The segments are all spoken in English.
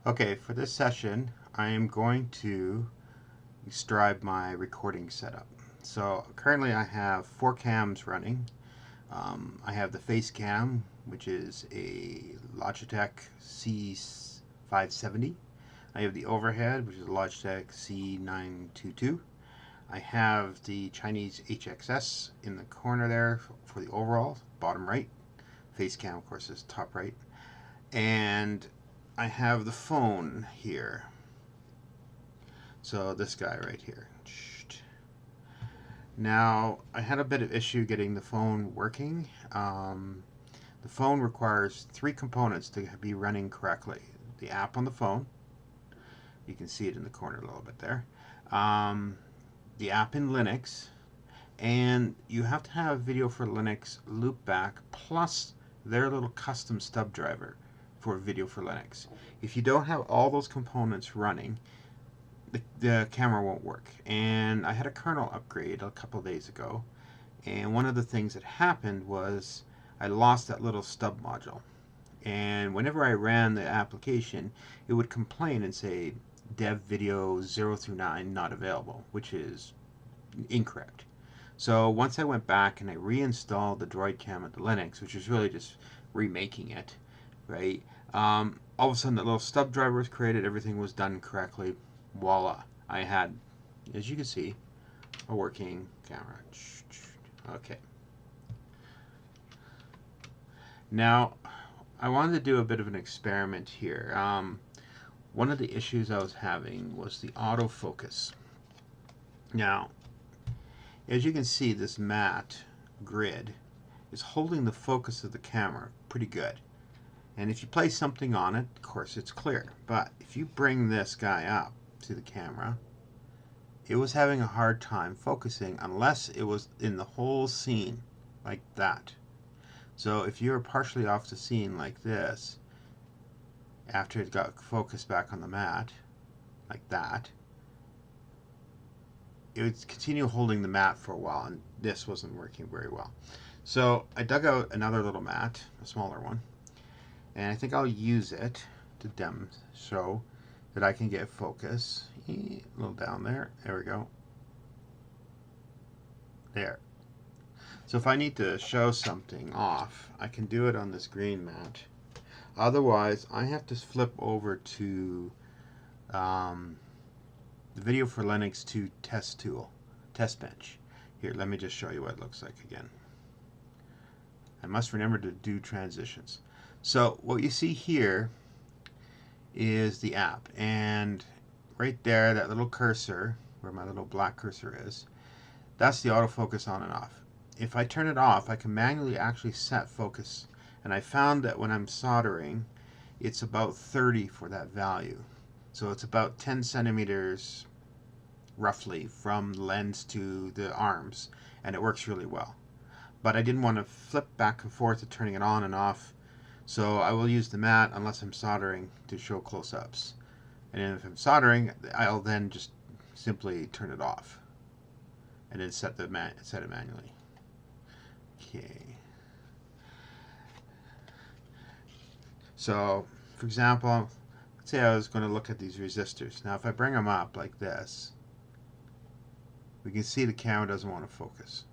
Okay, for this session, I am going to describe my recording setup. So currently I have 4 cams running. I have the face cam, which is a Logitech C570. I have the overhead, which is a Logitech C922. I have the Chinese HXS in the corner there for the overall, bottom right. Face cam, of course, is top right. And I have the phone here. So this guy right here. Now, I had a bit of issue getting the phone working. The phone requires 3 components to be running correctly. The app on the phone, you can see it in the corner a little bit there. Um, the app in Linux, and you have to have Video for Linux loopback plus their little custom stub driver for Video for Linux. If you don't have all those components running, the camera won't work. And I had a kernel upgrade a couple days ago, and one of the things that happened was I lost that little stub module. And whenever I ran the application, it would complain and say dev video 0 through 9 not available, which is incorrect. So once I went back and I reinstalled the Droid Cam at the Linux, which is really just remaking it, right? All of a sudden, that little stub driver was created, everything was done correctly. Voila! I had, as you can see, a working camera. Okay. Now, I wanted to do a bit of an experiment here. One of the issues I was having was the autofocus. Now, as you can see, this matte grid is holding the focus of the camera pretty good. And if you place something on it, of course it's clear. But if you bring this guy up to the camera, it was having a hard time focusing unless it was in the whole scene like that. So if you were partially off the scene like this, after it got focused back on the mat, like that, it would continue holding the mat for a while, and this wasn't working very well. So I dug out another little mat, a smaller one, and I think I'll use it to show that I can get focus. A little down there. There we go. There. So if I need to show something off, I can do it on this green mat. Otherwise, I have to flip over to the Video for Linux 2 test bench. Here, let me just show you what it looks like again. I must remember to do transitions. So what you see here is the app, and right there, that little cursor, where my little black cursor is, that's the autofocus on and off. If I turn it off, I can manually actually set focus, and I found that when I'm soldering, it's about 30 for that value. So it's about 10 centimeters roughly from the lens to the arms, and it works really well. But I didn't want to flip back and forth to turning it on and off, so I will use the mat unless I'm soldering to show close-ups. And if I'm soldering, I'll then just simply turn it off and then set it manually. Okay. So, for example, let's say I was going to look at these resistors. Now, if I bring them up like this, we can see the camera doesn't want to focus.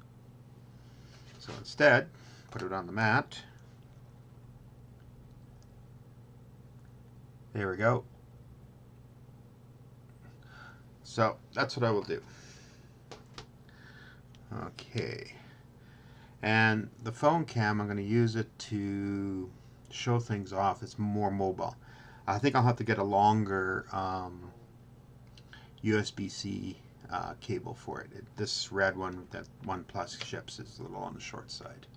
So instead, put it on the mat. There we go. So that's what I will do. Okay. And the phone cam, I'm going to use it to show things off. It's more mobile. I think I'll have to get a longer USB-C cable for it. This red one that OnePlus ships is a little on the short side.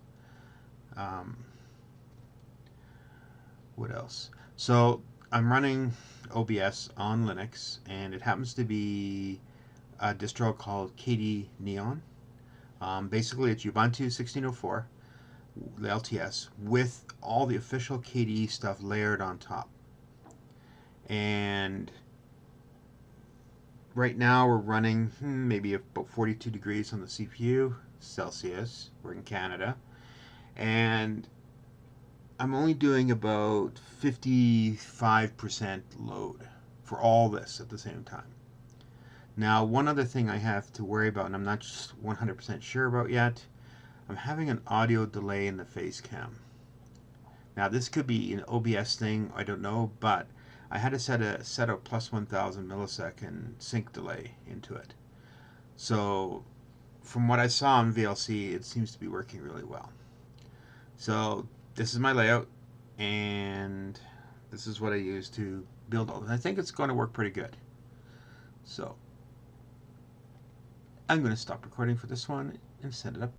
What else? So I'm running OBS on Linux, and it happens to be a distro called KDE Neon. Basically, it's Ubuntu 16.04, the LTS, with all the official KDE stuff layered on top. And right now we're running maybe about 42 degrees on the CPU, Celsius. We're in Canada. And I'm only doing about 55% load for all this at the same time. Now, one other thing I have to worry about, and I'm not just 100% sure about yet, I'm having an audio delay in the face cam. Now, this could be an OBS thing, I don't know, but I had to set a plus 1000 millisecond sync delay into it. So, from what I saw on VLC, it seems to be working really well. So, this is my layout, and this is what I use to build all this. I think it's going to work pretty good. So, I'm going to stop recording for this one and set it up.